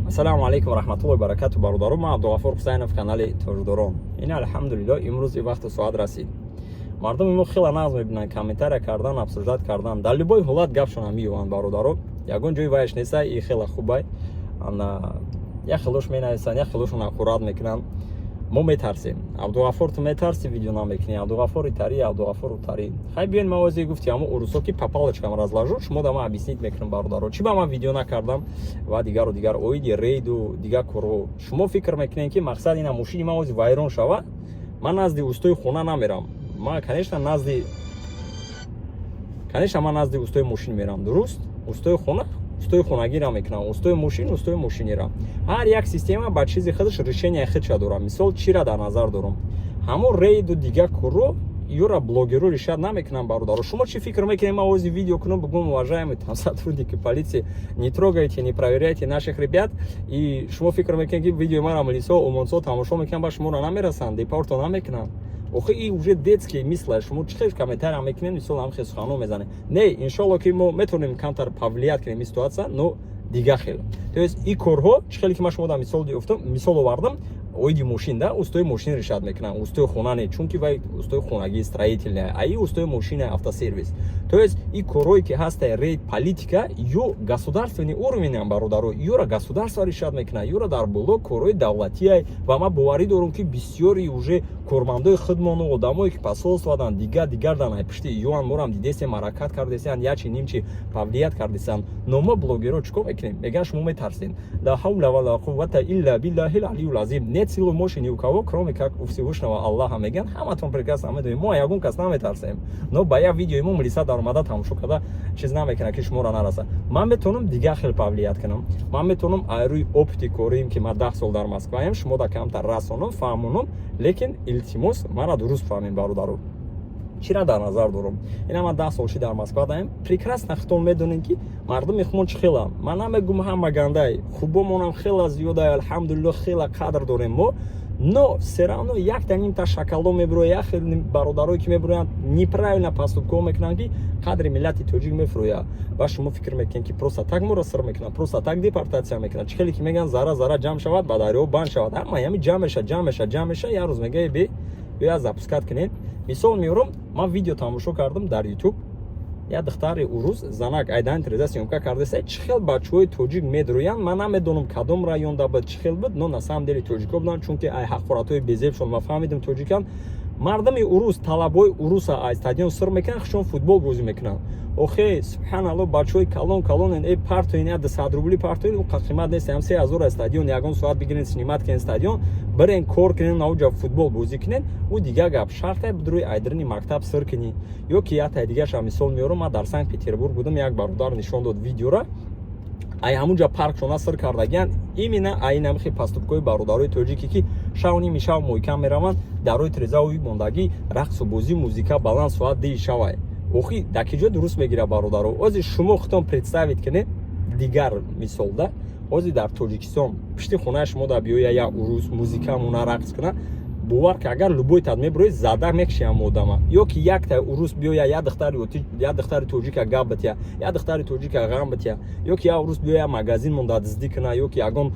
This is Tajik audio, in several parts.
Ассалому алейкум рахматуллоҳи баракату бародарон. Ман Абдуғафур Ҳусайнов, канали Тоҷдорон. Ин алҳамдулиллоҳ имрӯз и вақту соат расид. Мардуми мо хела нағз мебинанд, комментария кардан, обсуждат кардан. Дар любой ҳолат гапшона меёванд бародарон. Ягон ҷои вайш неста, и хела хубай. Як хелош менависанд, як хелошон аккурат мекунанд. Мо метарсем. Абдуғафур ту метарси видео намекунӣ. Абдуғафур итари, Абдуғафур утари. Хай биён мавозе гуфти ҳамо урусо ки папалочкам разложу, шумо да ма объяснить мекунам бародаро. Чи ба ман видео накардам ва дигару дигар оиди рейду, дигар корҳо. Шумо фикр мекунед ки мақсад ина мошини мавози вайрон шава. Ман назди устои хона намерам. Ман конечно назди устои мошин мерам. Дуруст? Устои хона? Устои хонагира мекунам, устои мошинира. Ҳар як система ба чизи худаш решения худша дорад. Мисол чира дар назар дорам. Ҳамо рейду дигар корро юра блогеру решат намекунам бародаро. Шумо чи фикр мекунед ман ози видео кунам, бигум уважаемые там сотрудники полиции, не трогайте, не проверяйте наших ребят. И шумо фикр мекунед ки видео мара лисо умонсо тамошо мекунам, ба шуморо намерасанд, депорто намекунам. Охи и уже детские мисли, шумо чӣ комментария мекунед, мисол ҳам хел сухано мезанед. Не, иншалло ки мо метавонем камтар повлиять кунем ин ситуация, но дигар хел. То есть и корҳо чӣ хеле ки ман шумо дар мисол овардам, оиди мошин да, устои мошин решат мекунам, устои хона не, чунки вай устои хонагӣ строительная, а и устои мошин автосервис. То есть и корҳое ки ҳаста рейд политика ё государственный уровень бародаро, юра государство решат мекунад, юра дар боло корҳои давлатия. Ва ман боварӣ дорам ки бисёри уже кормандои худмону одамое ки посолстводан дигар дар пишти ёан морам дидесем ҳаракат кардесиянд, ячи нимчи повлият кардесиянд. Но мо блогеро чикор мекунем? Мегӯянд шумо метарсед. Ла ҳавла ва ла қуввата илля биллаҳил алиюл азим. Нет силы мощи ни у кого, кроме как у Всевышнего Аллаха. Мегӯянд ҳаматон прекрасно медонем. Мо ягон кас наметарсем. Но ба як видеои мо милиса дар омада тамошо карда чиз намекунад ки шуморо нараса. Ман метавонам дигар хел повлият кунам. Ман метавонам рӯи опити корим ки ман 10 сол дар Москваем, шумо да камтар расонам, фаҳмонам, лекин илтимос мара дуруст фаҳмед бародаро. Чира дар назар дорам. Ина ман 10 сол ши дар Москва даем. Прекрасно хитон медонем ки мардуми хумон чӣ хела. Ман намегӯям ҳама гандай. Хубомонам хела зиёда, алҳамдулиллоҳ, хела қадр дорем мо. Но все равно як танимта шакалдо меброяд, як хел бародарое ки меброянд неправильно поступкҳо мекунанд ки қадри миллати тоҷик мефурӯяд. Ва шумо фикр мекунед ки просто так моро сир мекунад, просто так депортация мекунад. Чӣ хеле ки мегӯянд зара ҷамъ шавад, ба дарё банд шавад. Ҳама ями ҷамъ меша, як рӯз мегӯяд биёяд запускат кунед. Мисол меорам, ман видео тамошо кардам дар YouTube. Я духтари урус занак айдан тиреза съёмка кардеса, чӣ хел бачаҳои тоҷик медроянд. Ман намедонам кадом районда буд, чӣ хел буд, но на самом деле тоҷико буданд, чунки ай ҳақоратҳои безебшон ма фаҳмидам тоҷиканд. Мардуми урус, талабои уруса аз стадион сир мекунанд, хушон футбол бозӣ мекунанд. Охе, субҳаналлоҳ, бачаҳои калон, партоин 200 рубли партоин, қимат нест, 3000 стадион, ягон соат бигирен, снимат кунен стадион, бирен кор кунен, навҷа футбол бозӣ кунен, у дигар гап. Шарта бидруи айдрини мактаб сир кунӣ. Ё ки як дигарша мисол меорам, ман дар Санкт Петербург будам, як бародар нишон дод видеора. Ай ҳамунҷа паркшона сир кардагиянд, именно ай намихи поступкои бародарои тоҷике ки шавни мишав муҳкам мераванд, дар роҳи тирезаҳои мондагӣ, рақсу бозӣ, музика баланд соат 10 шавай. Охи дар ки ҷо дуруст мегира бародаро. Ози шумо худтон представит кунед дигар мисол да. Ози дар Тоҷикистон пишти хонаи шумо да биёя як урус музика муна рақс кунад. Бовар ки агар любой тад меброи зада мекшиям одама. Ё ки якта урус биёя як духтари тоҷика гап битя, як духтари тоҷика ғам битя. Ё ки як урус биёя магазин монда диздӣ кунад, ё ки ягон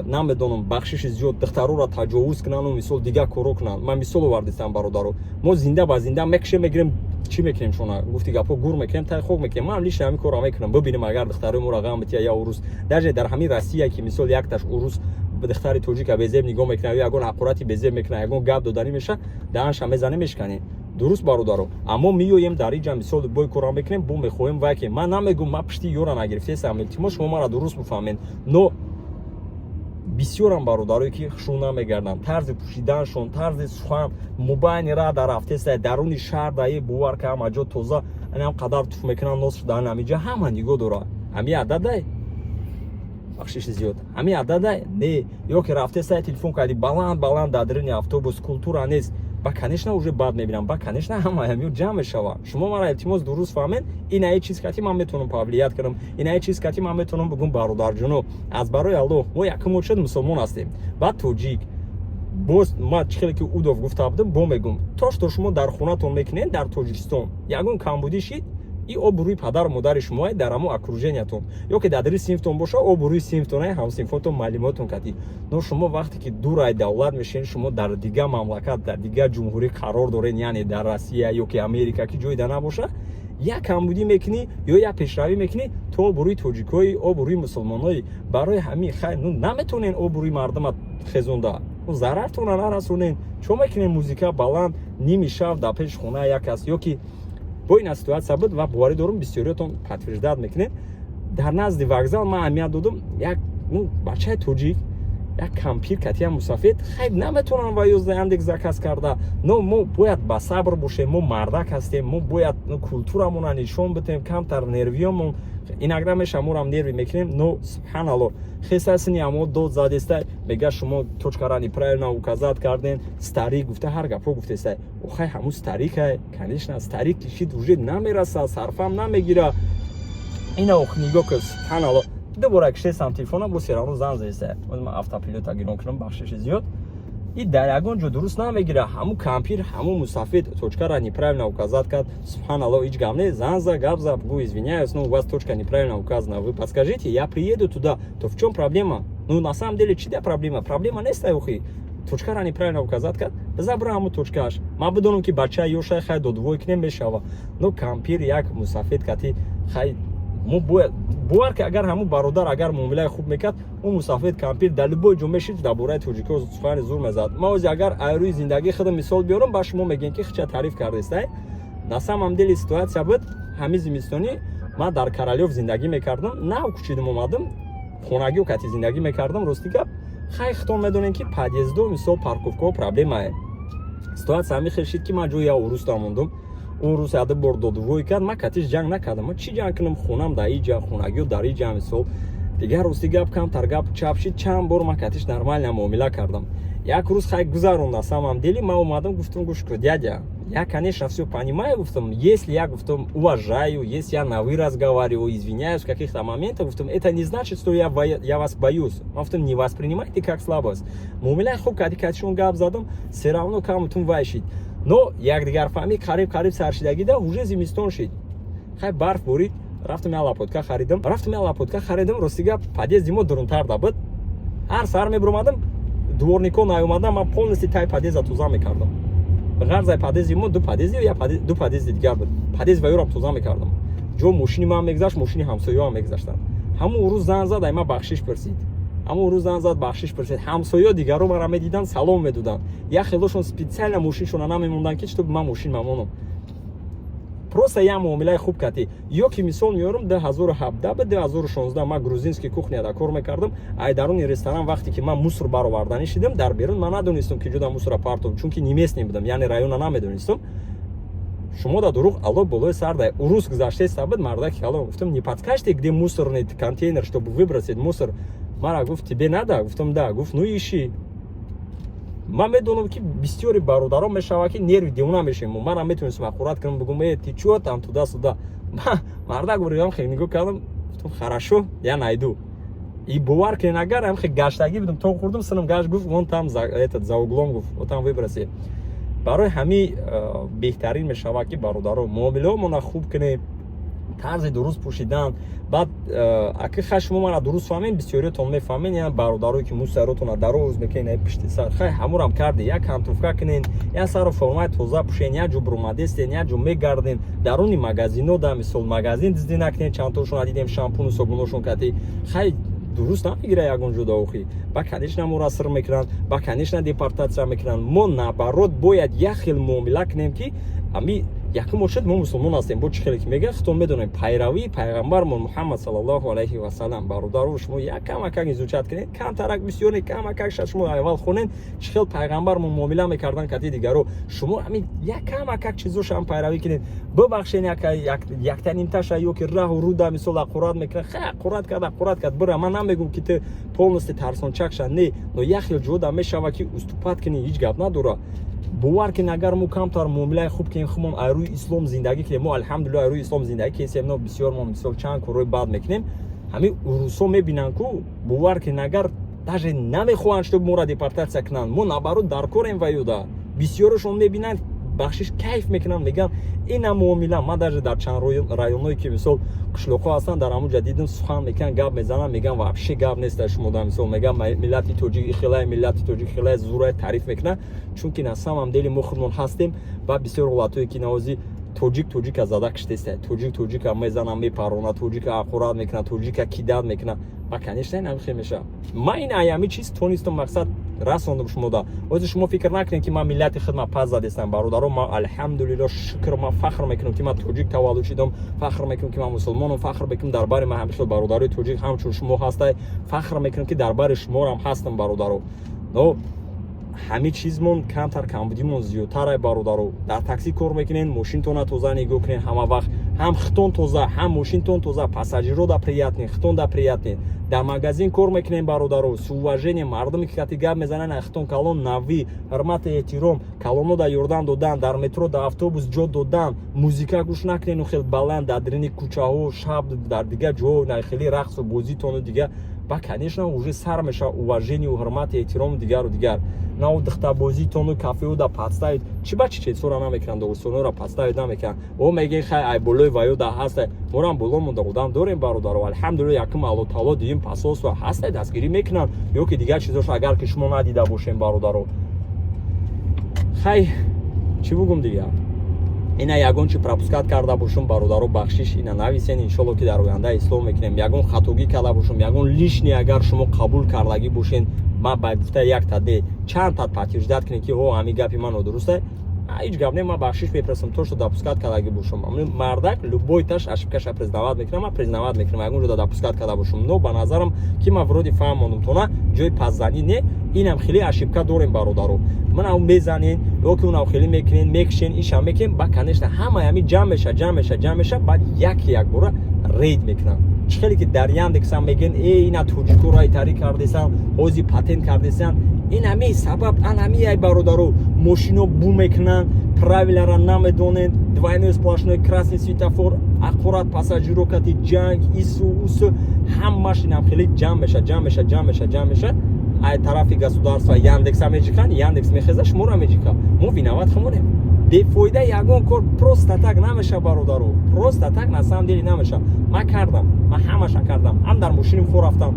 намедонам бахшиши зиёд духтароро таҷовуз кунанд, мисол дигар коро кунанд. Ман мисол овардистам бародаро. Мо зинда ба зинда мекунем. Чӣ мекунем шуна? Гуфти гапо гур мекунем, тай хок мекунем. Ман лишна ҳамин корро мекунам. Бибинем агар духтарои моро ғам битя я урус. Даже дар ҳамин Россия ки мисол якташ урус духтари тоҷика безеб нигоҳ мекунад, ягон аққурати безеб мекунад, ягон гап доданӣ меша, даҳанша мезанем мешканем. Дуруст бародаро. Аммо миёем дар инҷа мисол бой корро мекунем, бо мехоҳем вай ки ман намегӯям ман пишти ёра нагирифтесам, илтимос шумо мара дуруст бифаҳмед. Но бисёрам бародарое ки хушун намегарданд, тарзи пӯшиданшон, тарзи сухан, мубайни ра дар рафтеса даруни шаҳр даи бовар ки ҳама ҷо тоза инам қадар туф мекунанд, нос шудан ҳамиҷа ҳама нигоҳ дорад. Ҳами ададай бахшиши зиёд. Ҳами ададай не, ё ки рафтеса телефон карди баланд дар дирини автобус, культура нест. Ба конечно уже бад мебинам, ба конечно ҳама ҳамё ҷамъ мешава. Шумо мара илтимос дуруст фаҳмед. Ин ай чиз ки ман метавонам повлият кунам, ин ай чиз ки ман метавонам бигӯям бародарҷоно, аз барои Аллоҳ мо якум шуд мусулмон ҳастем. Баъд тоҷик. Боз ман чӣ хеле ки удов гуфта будам, бо мегӯям. То што шумо дар хонатон мекунед дар Тоҷикистон, ягон камбудӣ шид, این آبروی پدر و مادر شما در همون اکروژنیتون یا که در دری سینفتون باشه آبروی سینفتون هم سینفتون معلوماتون کردی نه شما وقتی که دور از دولت میشین شما در دیگه مملکت در دیگه جمهوری قرار دارین یعنی در روسیه یا که امریکا که جای دیگه نباشه یا کمبودی میکنی یا پیشروی میکنی تو آبروی توجیکای آبروی مسلمانای برای همین خیر نمیتونین آبروی مردم خزونده ضررتون نرسونین چون میکنین موزیکا بلند نیمی شب در پیش خونه یک است یا که با این سیتواسیا بود و باوری دارم بسیاریتون پتویجداد میکنین در نزد وокزال من امیاد دادم یک بچه توجیک یک کمپیر کتی هم مسافت خیلی نمیتونن و یوزده اندک زکاس کرده نه ما باید با صبر باشیم ما مردک هستیم ما باید کلتورمون رو نشون بدیم کمتر نرویمون ایناگرامش همون هم نروی میکنیم نه سبحان الله خیلی همون دو زادسته میگه شما توچکارانی پراینا указать کردین ستاری گفته هر گپو گفته است او خیلی همون ستاری که کنیشنا ستاری کشید وجود نمیرسه صرفم نمیگیره اینا اوخنیگو که سبحان الله دوباره کشیدم تلفنم با سرانو زنگ زده من автопилота گیرون کنم بخشش زیاد این در یگان جو درست نمیگیره همون کمپیر همون مسافت точка неправильно указать کرد سبحان الله هیچ гам не занза габза гу извиняюсь но у вас точка неправильно указана вы подскажите я приеду туда то в чем проблема ну на самом деле чья проблема нест ухи точка неправильно указать کرد заберам точкаш ما بدونم که بچه یوشه خیلی دو کنیم بشوا но کمپیر یک مسافت کتی خیلی مو باور که اگر همون برادر اگر معامله خوب میکرد اون مسافت کمپیر در لبای جمعه شد در باره توجیکو سفر زور میزد ما از اگر ایروی زندگی خودم مثال بیارم با شما میگین که چه تعریف کرده است на самом деле ситуация بود همین زمستونی ما در کرالیوف زندگی میکردم نه کوچیدم اومدم خونگی کتی زندگی میکردم راستی که خیلی خودتون میدونین که подъездو مثال парковка проблема ситуация همین خشید که من جوی اوروس موندم اون روز یاد برد دوی کرد من کاتیش جنگ نکردم من چی جنگ کنم خونم در اینجا خونگی در اینجا مثلا دیگه روزی گپ کم ترگپ چاپشید چند بار من کاتیش نرمال معامله کردم یک روز خیلی گذروندم самом деле من اومدم گفتم گوش کن дядя я конечно все понимаю گفتم если я گفتم уважаю если я на вы разговариваю извиняюсь в каких-то моментах گفتم это не значит что я вас боюсь گفتم не воспринимайте как слабость معامله خوب کردی کاتیشون گپ زدم все равно کامتون وایشید но як дигар фами қариб саршидагӣ да уже зимистон шид хай барф борид рафтам я лапотка харидам ростига подъезди мо дурунтар да буд ҳар сар мебуромадам дворнико наёмадам ман полностью тай подъезда тӯза мекардам ғарзай подъезди мо ду подъезди дигар буд подъезд ваёрам тӯза мекардам ҷо мошини ман мегзашт мошини ҳамсоёам мегзаштанд ҳамун рӯз зан зад ай ман бахшиш пурсид همون روز زد بخشش پرسید همسایه دیگرو مرا میدیدن سلام میدادن یا خیلیشون سپیشال ماشینشون نمیموندن که چطور من ماشین ممنونم просто я معامله خوب کردی یا که مثال میارم 2017 به 2016 من گروزینسکی کухня دا کار میکردم ای درون رستوران وقتی که من موسر برآوردنی شدم در بیرون من ندونستم که جدا موسر پارتم چون که نیمست نبودم یعنی رایون نمیدونستم شما да дурӯғ алло болои сар да урус гузаште сабад мардак алло гуфтам не подскажете где мусорный контейнер чтобы выбросить мусор мара гуфт тебе надо гуфтам да гуфт ну иши ман медонам ки бисёри бародарон мешава ки нерви девона мешем мара метонистам ахурат кунам бигум ти чӯ там туда-суда мардак буридам хеле нигоҳ кардам гуфтам хорошо я найду и бовар кунед агар ам хеле гаштагӣ будам то хурдам синам гашт гуфт вон там этот за углом гуфт вот там выброси برای همین بهترین میشود که برادران معامله‌مون خوب کنیم طرز درست پوشیدن بعد اگه خشم ما را درست فهمین بسیاریتون میفهمین یعنی برادرایی که موسراتون دروز میکنین پشت سر خیلی همون هم کردی یک کانتوفکا کنین یا سر فرمای توزه پوشین یا جو برومادستین یا جو میگردین درونی مغازینو دا مثل مغازین دیدین نکنین چند تاشون دیدیم شامپون و صابونشون کردی خیلی درست نمیگیره یگان جدا اوخی با کنیشنا مراسر میکنن با کنیشنا دیپارتاتسیا میکنن ما نبرات باید یک خیل معامله کنیم که امی یکی مرشد ما مسلمان هستیم با چه خیلی که میگه خودتون بدونیم پیروی پیغمبرمون محمد صلی الله علیه و سلم برادر شما یک کم اکک زوجات کنید کم ترک بسیاری کم اکک شما اول خونین چه خیلی پیغمبرمون معامله میکردن کتی دیگرو شما همین یک کم اکک چیزوش هم پیروی کنید ببخشین یک تا نیم تاش یا که راه و رو دا مثلا قرات میکنه خیلی قرات کرد بره من نمیگم که تو полностью тарсончакша не но یک خیلی جدا میشوه که استوپات کنی هیچ گپ نداره باور کن اگر ما کمتر معامله خوب کنیم خودمون روی اسلام زندگی کنیم ما الحمدلله روی اسلام زندگی کنیم ما بسیار ما مثال چند کارهای بد میکنیم همین روسا میبینن که باور کن اگر даже نمیخوان شب ما را دیپارتاسیا کنن ما نبرو در کاریم ویودا بسیارشون میبینن бахшиш кайф мекунанд, меган ина муомила. Ман даже дар чанд районҳое ки мисол қишлоқҳо ҳастанд, дар ҳамон ҷадидин сухан мекунанд, гап мезананд, меган вообще гап нест шумо дар мисол меган миллати тоҷик ихелай, миллати тоҷик ихелай зурай таъриф мекунанд, чунки на самом деле мо худмон ҳастем ба бисёр ҳолатҳое ки навози тоҷика зада киштест, тоҷика мезананд, мепаронад, тоҷика ақурат мекунад, тоҷика кидат мекунад. Ва конечно ин амхе меша. Ман ин аями чиз тонистам мақсад расондам шумода. Ози шумо фикр накунед ки ман миллати хидмат пас задестам. Бародаро, ман алҳамдулилло шукр, ман фахр мекунам ки ман тоҷик таваллуд шудам, фахр мекунам ки ман мусулмонам, фахр мекунам дар бари ман ҳамишо бародарои тоҷик ҳамчун шумо ҳастай, фахр мекунам ки дар бари шуморам ҳастам бародаро. Но ҳами чизмон камтар камбудимон зиёдтар бародаро. Дар такси кор мекунед, мошинтона тоза нигоҳ кунед, ҳама вақт ҳам хитон тоза, ҳам мошинтон тоза, пассажиро да приятне, хитон да приятне. Дар магазин кор мекунед бародаро, с уважением мардуме ки кати гап мезананд, хитон калон навӣ, ҳурмати эҳтиром, калоно да ёрдан додан, дар метро да автобус ҷо додан, музика гӯш накунед хел баланд дар дирини кӯчаҳо, шаб дар дигар ҷоҳо хеле рақсу бозитону дигар. Ба конечно уже сар меша уважению, ҳурмати эҳтирому дигару дигар. Нав дихтабозитону кафео да подставид, чи ба чи чизҳоро намекунанд, догустонҳоро подставид намекунанд. О мегӯяд хай ай болои ваё да ҳаст, морам боломон да одам дорем бародаро. Алҳамдулилло якум Аллоҳ таоло, дуюм пасос ва ҳаст, дастгирӣ мекунанд ё ки дигар чизҳош агар ки шумо надида бошем бародаро. Хай чӣ бугум дигар? Ина ягон чи пропускат карда бошум бародаро, бахшиш ина нависен, иншолло ки дар оянда ислом мекунем. Ягон хатогӣ карда бошум, ягон лишни агар шумо қабул кардагӣ бошен, ман ба гуфта як таде чанд тат подтверждат кунед ки о ҳами гапи ман нодуруст е, ҳеҷ гап не, ман бахшиш мепрасам то што допускат кардагӣ бошум. Мардак любой таш ошибкаша признават мекунам, ман признават мекунам ягон ҷода допускат карда бошум. Но ба назарам ки ман вроди фаҳмондам то на ҷои пасзанӣ не, инам хеле ошибка дорем бародаро. Манам мезанен ёки унам хеле мекунен, мекишен, ишам мекунем, ба конечно ҳама ҳами ҷамъ меша, баъд як бора рейд мекунам. чӣ хеле ки дар Яндексам мегӯянд ина тоҷикоро айтарӣ кардесан, ҳози патент кардесан, ин ҳами сабаб анами ай бародаро, мошино бу мекунанд, правиларо намедонанд, двойной сплошной красный светофор, ақурат пассажиро кати ҷанг, ису усу, ҳамаш инам хеле ҷамъ меша. Ай тарафи государства Яндекса меҷиканд, Яндекс мехеза шуморо меҷика, мо виноват хумонем. Бефоида ягон кор просто так намеша бародаро, просто так на самом деле намеша. Ман кардам, ман ҳамаша кардам, ҳам дар мошиним хо рафтам,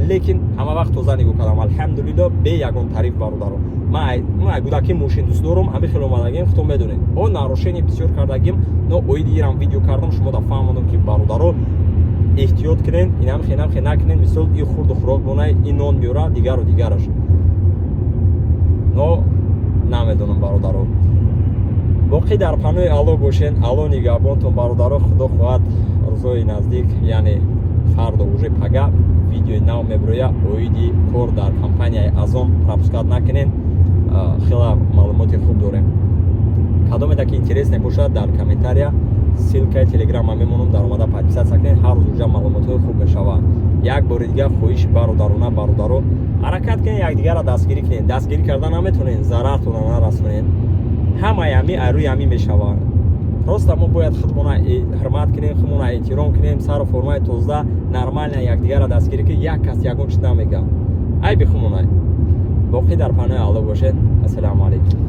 лекин ҳама вақт тоза нигоҳ кардам, алҳамдулилло бе ягон тариф бародаро. Ман гудаки мошин дӯст дорам, ҳами хеле омадагим, худтон медонед. О нарушение бисёр кардагим, но ои дигирам видео кардам, шумо да фаҳмондам ки бародаро эҳтиёт кунед, инам хе накунед, мисол ин хурду хӯрок бонай, ин нон меёра, дигараш. Но намедонам бародаро. боқӣ дар паноҳи Аллоҳ бошед, Аллоҳ нигаҳбонтон бародаро. Худо хоҳад рӯзои наздик, яъне фардо уже пага видеои нав меброя, оиди кор дар компанияи Азон пропускат накунед. хела маълумоти хуб дорем. Кадомеда ки интерес небошад, дар комментария ссилкаи телеграма мемонам, дар омада подписатсия кунед, ҳар рӯз уҷа маълумотҳои хуб мешавад. Як бори дигар хоҳиши бародарона бародаро, ҳаракат кунед, якдигарро дастгирӣ кунед. Дастгирӣ карда наметонед, зарартона нарасонед. ҳамаи ҳами рӯи ҳами мешавад. Просто мо бояд худмона ҳурмат кунем, худмона эҳтиром кунем, сару формаи тоза нормально якдигарро дастгирӣ кунем, як кас ягон чиз намегӯяд. ай бихумонай. боқӣ дар паноҳи Аллоҳ бошед. Ассалому алайкум.